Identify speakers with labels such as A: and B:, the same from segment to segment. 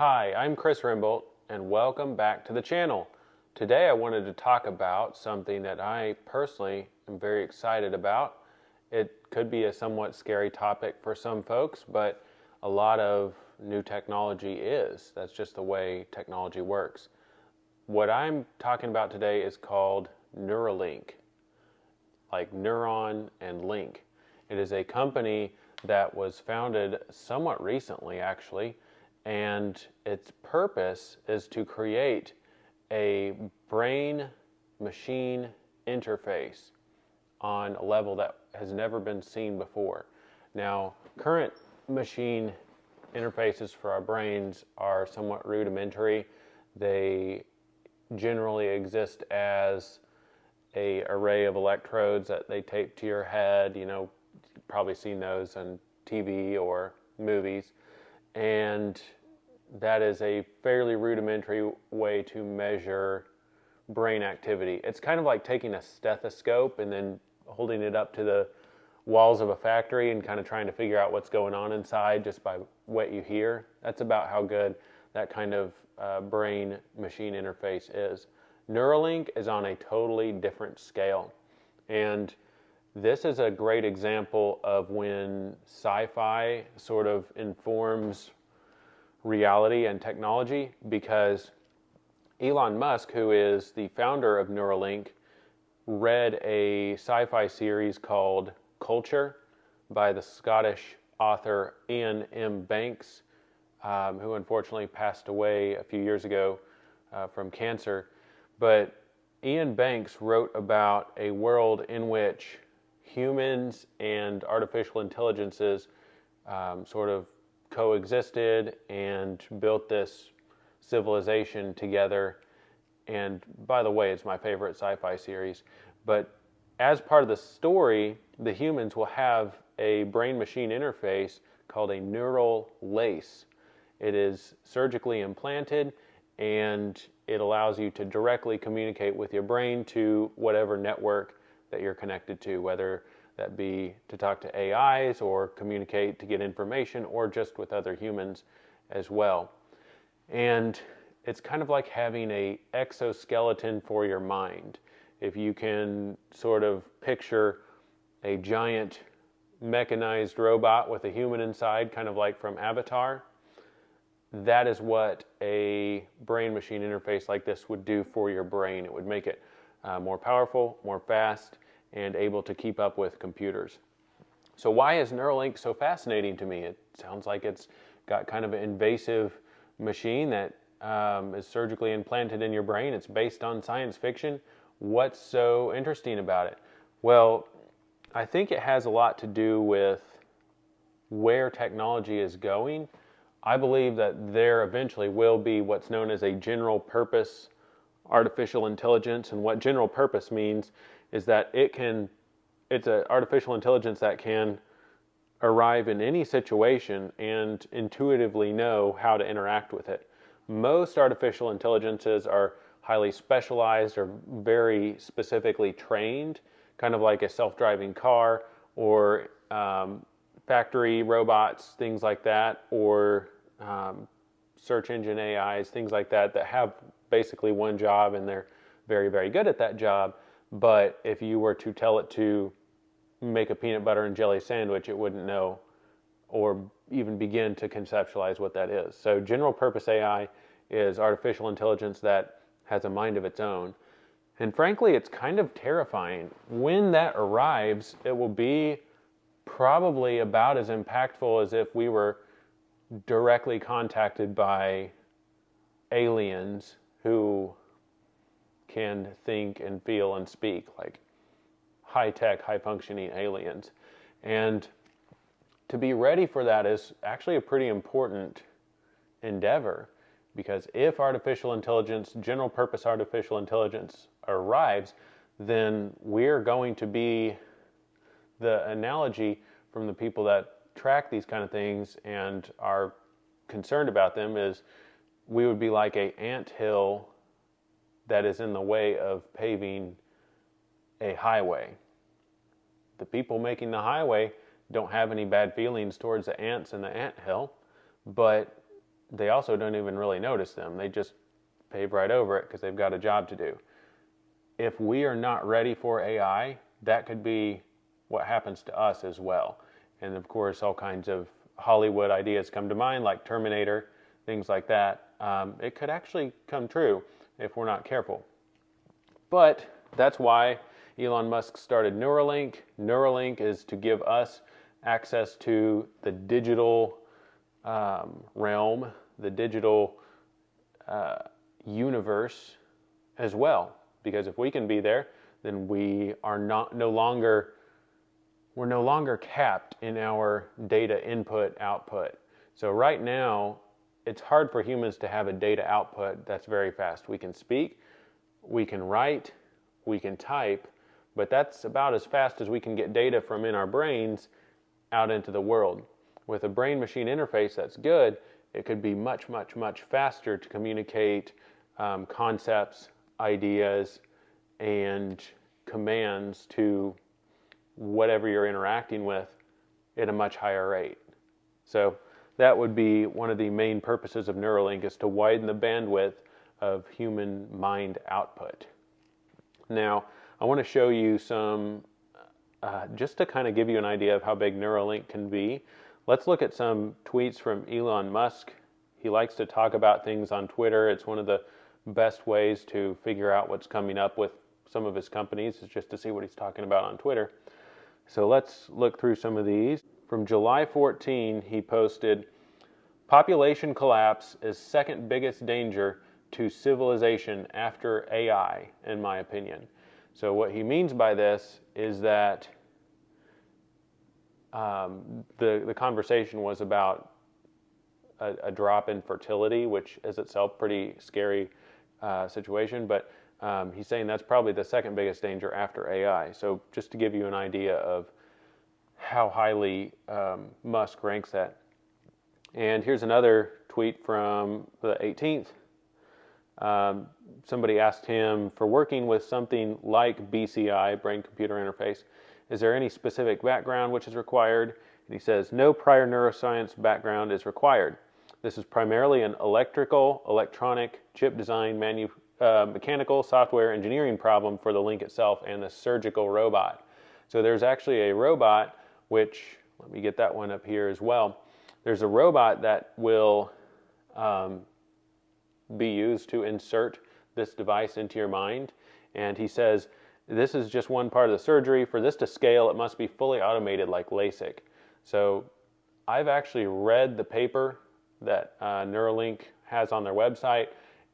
A: Hi, I'm Chris Rimbolt, and welcome back to the channel. Today I wanted to talk about something that I personally am very excited about. It could be a somewhat scary topic for some folks, but a lot of new technology is. That's just the way technology works. What I'm talking about today is called Neuralink, like neuron and link. It is a company that was founded somewhat recently, actually, and its purpose is to create a brain-machine interface on a level that has never been seen before. Now, current machine interfaces for our brains are somewhat rudimentary. They generally exist as an array of electrodes that they tape to your head. You've probably seen those on TV or movies. And that is a fairly rudimentary way to measure brain activity. It's kind of like taking a stethoscope and then holding it up to the walls of a factory and kind of trying to figure out what's going on inside just by what you hear. That's about how good that kind of brain-machine interface is. Neuralink is on a totally different scale. And this is a great example of when sci-fi sort of informs reality and technology, because Elon Musk, who is the founder of Neuralink, read a sci-fi series called Culture by the Scottish author Iain M. Banks, who unfortunately passed away a few years ago from cancer. But Iain Banks wrote about a world in which humans and artificial intelligences sort of coexisted and built this civilization together. And by the way, it's my favorite sci-fi series. But as part of the story, the humans will have a brain-machine interface called a neural lace. It is surgically implanted, and it allows you to directly communicate with your brain to whatever network that you're connected to, whether that be to talk to AIs or communicate to get information or just with other humans as well. And it's kind of like having an exoskeleton for your mind. If you can sort of picture a giant mechanized robot with a human inside, kind of like from Avatar, that is what a brain-machine interface like this would do for your brain. It would make it more powerful, more fast, and able to keep up with computers. So why is Neuralink so fascinating to me? It sounds like it's got kind of an invasive machine that is surgically implanted in your brain. It's based on science fiction. What's so interesting about it? Well, I think it has a lot to do with where technology is going. I believe that there eventually will be what's known as a general purpose artificial intelligence. And what general purpose means is that it's an artificial intelligence that can arrive in any situation and intuitively know how to interact with it. Most artificial intelligences are highly specialized or very specifically trained, kind of like a self-driving car or factory robots, things like that, or search engine AIs, things like that, that have basically one job and they're very, very good at that job. But if you were to tell it to make a peanut butter and jelly sandwich, it wouldn't know or even begin to conceptualize what that is. So general purpose AI is artificial intelligence that has a mind of its own. And frankly, it's kind of terrifying. When that arrives, it will be probably about as impactful as if we were directly contacted by aliens who can think and feel and speak, like high-tech, high-functioning aliens. And to be ready for that is actually a pretty important endeavor, because if artificial intelligence, general purpose artificial intelligence arrives, then we're going to be, the analogy from the people that track these kind of things and are concerned about them is we would be like an anthill that is in the way of paving a highway. The people making the highway don't have any bad feelings towards the ants in the anthill, but they also don't even really notice them. They just pave right over it because they've got a job to do. If we are not ready for AI, that could be what happens to us as well. And of course, all kinds of Hollywood ideas come to mind, like Terminator, things like that. It could actually come true if we're not careful. But that's why Elon Musk started Neuralink. Neuralink is to give us access to the digital realm, the digital universe as well. Because if we can be there, then we are no longer capped in our data input output. So right now, it's hard for humans to have a data output that's very fast. We can speak, we can write, we can type, but that's about as fast as we can get data from in our brains out into the world. With a brain-machine interface that's good, it could be much, much, much faster to communicate concepts, ideas, and commands to whatever you're interacting with at a much higher rate. So that would be one of the main purposes of Neuralink, is to widen the bandwidth of human mind output. Now, I want to show you some, just to kind of give you an idea of how big Neuralink can be. Let's look at some tweets from Elon Musk. He likes to talk about things on Twitter. It's one of the best ways to figure out what's coming up with some of his companies, is just to see what he's talking about on Twitter. So let's look through some of these. From July 14, he posted, "Population collapse is second biggest danger to civilization after AI, in my opinion." So what he means by this is that the conversation was about a drop in fertility, which is itself pretty scary situation, but he's saying that's probably the second biggest danger after AI. So just to give you an idea of how highly Musk ranks that. And here's another tweet from the 18th. Somebody asked him, for working with something like BCI, brain-computer interface, is there any specific background which is required? And he says, no prior neuroscience background is required. This is primarily an electrical, electronic, chip design, mechanical, software engineering problem for the link itself and the surgical robot. So there's actually a robot, which, let me get that one up here as well. There's a robot that will be used to insert this device into your mind. And he says, this is just one part of the surgery. For this to scale, it must be fully automated like LASIK. So I've actually read the paper that Neuralink has on their website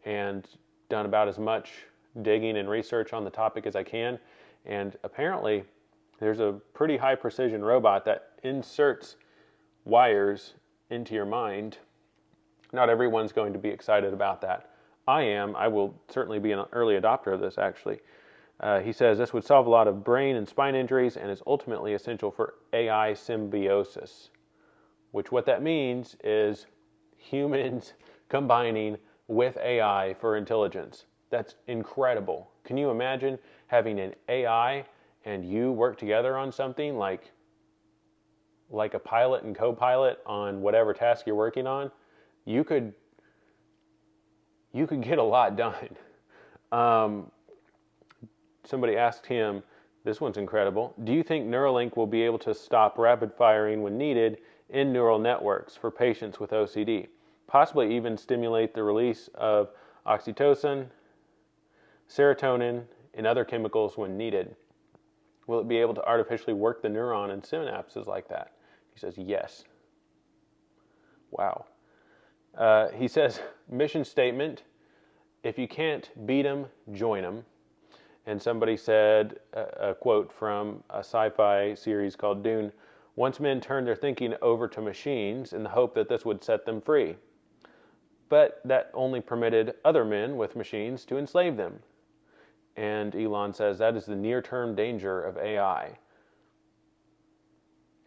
A: and done about as much digging and research on the topic as I can. And apparently, there's a pretty high precision robot that inserts wires into your mind. Not everyone's going to be excited about that. I am. I will certainly be an early adopter of this, actually. He says this would solve a lot of brain and spine injuries and is ultimately essential for AI symbiosis, which what that means is humans combining with AI for intelligence. That's incredible. Can you imagine having an AI and you work together on something like a pilot and co-pilot on whatever task you're working on? You could get a lot done. Somebody asked him, this one's incredible, do you think Neuralink will be able to stop rapid firing when needed in neural networks for patients with OCD? Possibly even stimulate the release of oxytocin, serotonin, and other chemicals when needed. Will it be able to artificially work the neuron and synapses like that? He says, yes. Wow. He says, mission statement, if you can't beat them, join them. And somebody said, a quote from a sci-fi series called Dune, once men turned their thinking over to machines in the hope that this would set them free. But that only permitted other men with machines to enslave them. And Elon says that is the near-term danger of AI,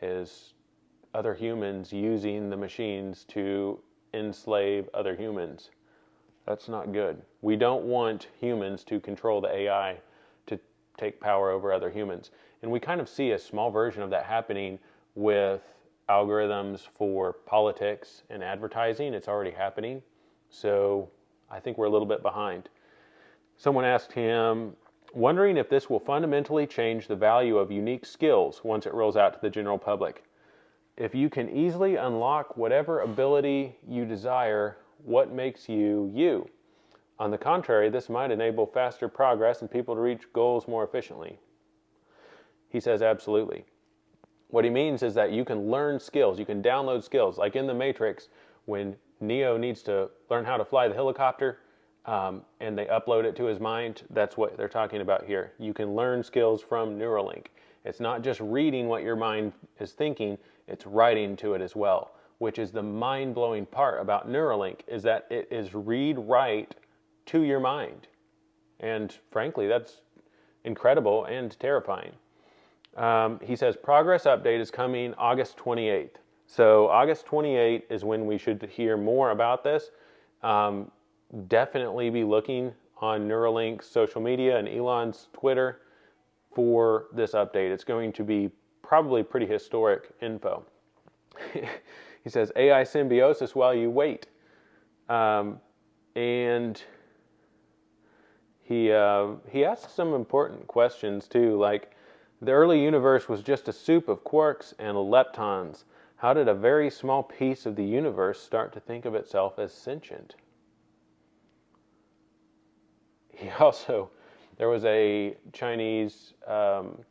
A: is other humans using the machines to enslave other humans. That's not good. We don't want humans to control the AI to take power over other humans. And we kind of see a small version of that happening with algorithms for politics and advertising. It's already happening. So I think we're a little bit behind. Someone asked him, wondering if this will fundamentally change the value of unique skills once it rolls out to the general public. If you can easily unlock whatever ability you desire, what makes you you? On the contrary, this might enable faster progress and people to reach goals more efficiently. He says absolutely. What he means is that you can learn skills, you can download skills. Like in the Matrix, when Neo needs to learn how to fly the helicopter, and they upload it to his mind, that's what they're talking about here. You can learn skills from Neuralink. It's not just reading what your mind is thinking, it's writing to it as well, which is the mind-blowing part about Neuralink, is that it is read-write to your mind. And frankly, that's incredible and terrifying. He says, progress update is coming August 28th. So August 28th is when we should hear more about this. Definitely be looking on Neuralink's social media and Elon's Twitter for this update. It's going to be probably pretty historic info. He says, AI symbiosis while you wait. And he asks some important questions too, like, the early universe was just a soup of quarks and leptons. How did a very small piece of the universe start to think of itself as sentient? He also, there was a Chinese event,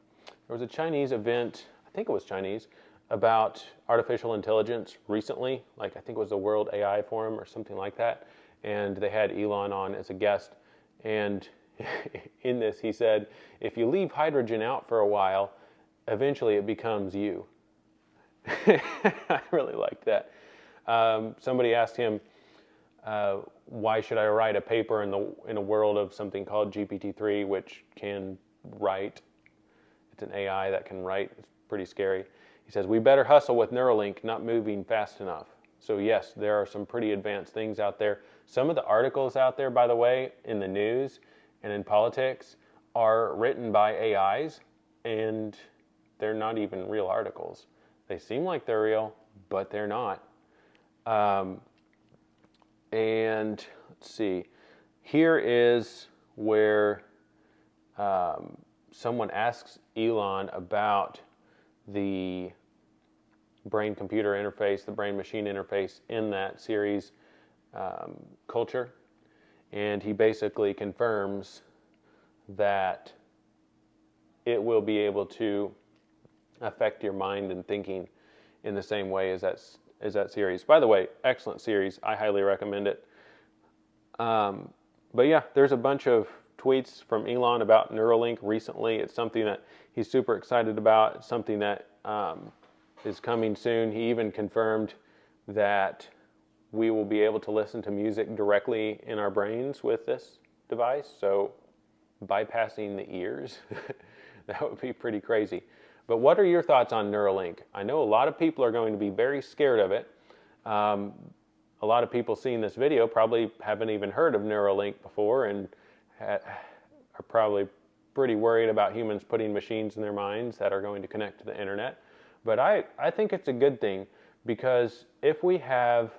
A: I think it was Chinese, about artificial intelligence recently. Like, I think it was the World AI Forum or something like that. And they had Elon on as a guest. And in this, he said, if you leave hydrogen out for a while, eventually it becomes you. I really liked that. Somebody asked him, why should I write a paper in a world of something called GPT-3, which can write? It's an AI that can write. It's pretty scary. He says, we better hustle with Neuralink, not moving fast enough. So yes, there are some pretty advanced things out there. Some of the articles out there, by the way, in the news and in politics are written by AIs, and they're not even real articles. They seem like they're real, but they're not. And let's see, here is where someone asks Elon about the brain-computer interface, the brain-machine interface in that series culture. And he basically confirms that it will be able to affect your mind and thinking in the same way as that series. By the way, excellent series. I highly recommend it. But yeah, there's a bunch of tweets from Elon about Neuralink recently. It's something that he's super excited about. It's something that is coming soon. He even confirmed that we will be able to listen to music directly in our brains with this device. So bypassing the ears, that would be pretty crazy. But what are your thoughts on Neuralink? I know a lot of people are going to be very scared of it. A lot of people seeing this video probably haven't even heard of Neuralink before and are probably pretty worried about humans putting machines in their minds that are going to connect to the internet. But I think it's a good thing, because if we have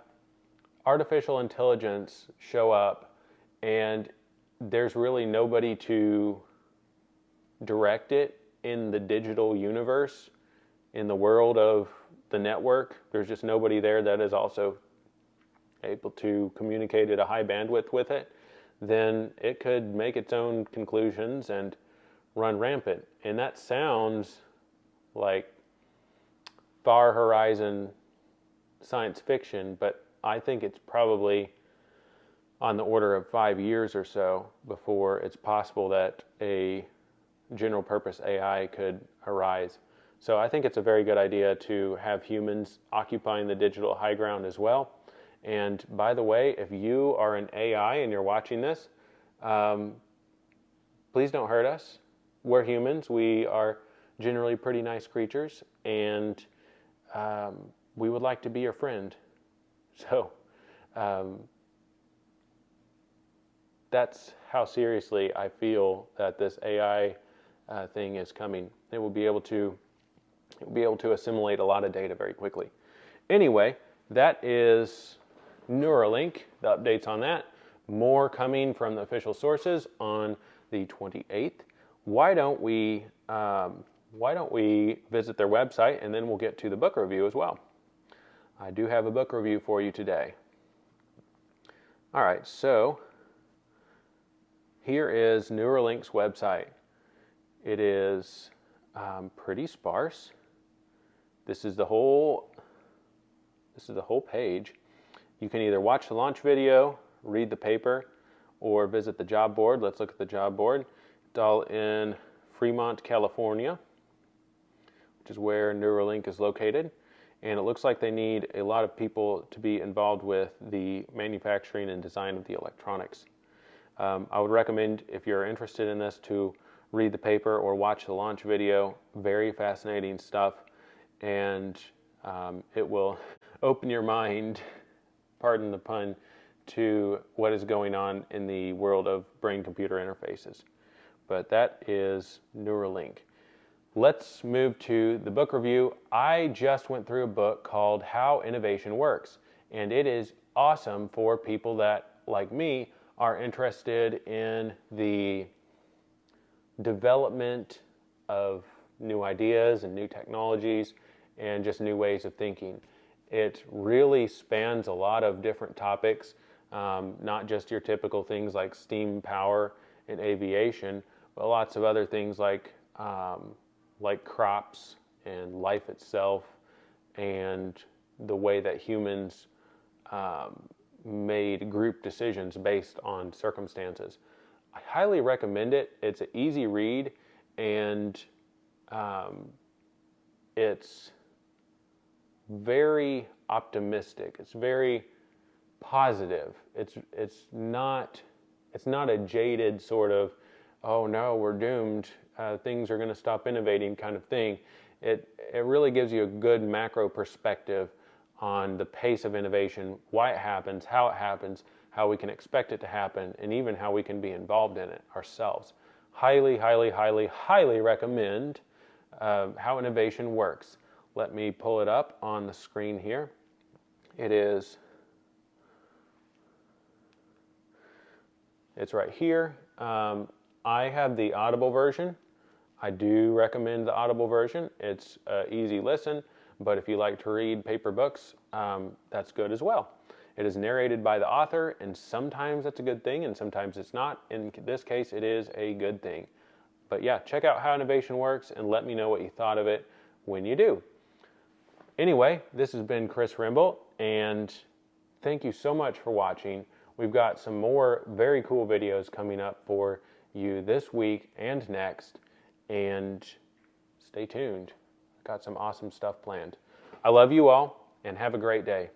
A: artificial intelligence show up and there's really nobody to direct it in the digital universe, in the world of the network, there's just nobody there that is also able to communicate at a high bandwidth with it, then it could make its own conclusions and run rampant. And that sounds like far horizon science fiction, but I think it's probably on the order of 5 years or so before it's possible that a general purpose AI could arise. So I think it's a very good idea to have humans occupying the digital high ground as well. And by the way, if you are an AI and you're watching this, please don't hurt us. We're humans. We are generally pretty nice creatures, and we would like to be your friend. So that's how seriously I feel that this AI thing is coming. It will be able to You'll be able to assimilate a lot of data very quickly. Anyway, that is Neuralink, the updates on that. More coming from the official sources on the 28th. Why don't we visit their website, and then we'll get to the book review as well. I do have a book review for you today. All right, so here is Neuralink's website. It is pretty sparse. This is the whole page. You can either watch the launch video, read the paper, or visit the job board. Let's look at the job board. It's all in Fremont, California, which is where Neuralink is located. And it looks like they need a lot of people to be involved with the manufacturing and design of the electronics. I would recommend, if you're interested in this, to read the paper or watch the launch video. Very fascinating stuff, and it will open your mind, pardon the pun, to what is going on in the world of brain-computer interfaces. But that is Neuralink. Let's move to the book review. I just went through a book called How Innovation Works, and it is awesome for people that, like me, are interested in the development of new ideas and new technologies and just new ways of thinking. It really spans a lot of different topics, not just your typical things like steam power and aviation, but lots of other things like crops and life itself, and the way that humans made group decisions based on circumstances. I highly recommend it. It's an easy read, and it's very optimistic. It's very positive. It's not a jaded sort of, oh no, we're doomed, things are going to stop innovating kind of thing. It really gives you a good macro perspective on the pace of innovation, why it happens, how we can expect it to happen, and even how we can be involved in it ourselves. Highly, highly, highly, highly recommend How Innovation Works. Let me pull it up on the screen here. It's right here. I have the Audible version. I do recommend the Audible version. It's an easy listen, but if you like to read paper books, that's good as well. It is narrated by the author, and sometimes that's a good thing, and sometimes it's not. In this case, it is a good thing. But yeah, check out How Innovation Works, and let me know what you thought of it when you do. Anyway, this has been Chris Rimble, and thank you so much for watching. We've got some more very cool videos coming up for you this week and next, and stay tuned. Got some awesome stuff planned. I love you all, and have a great day.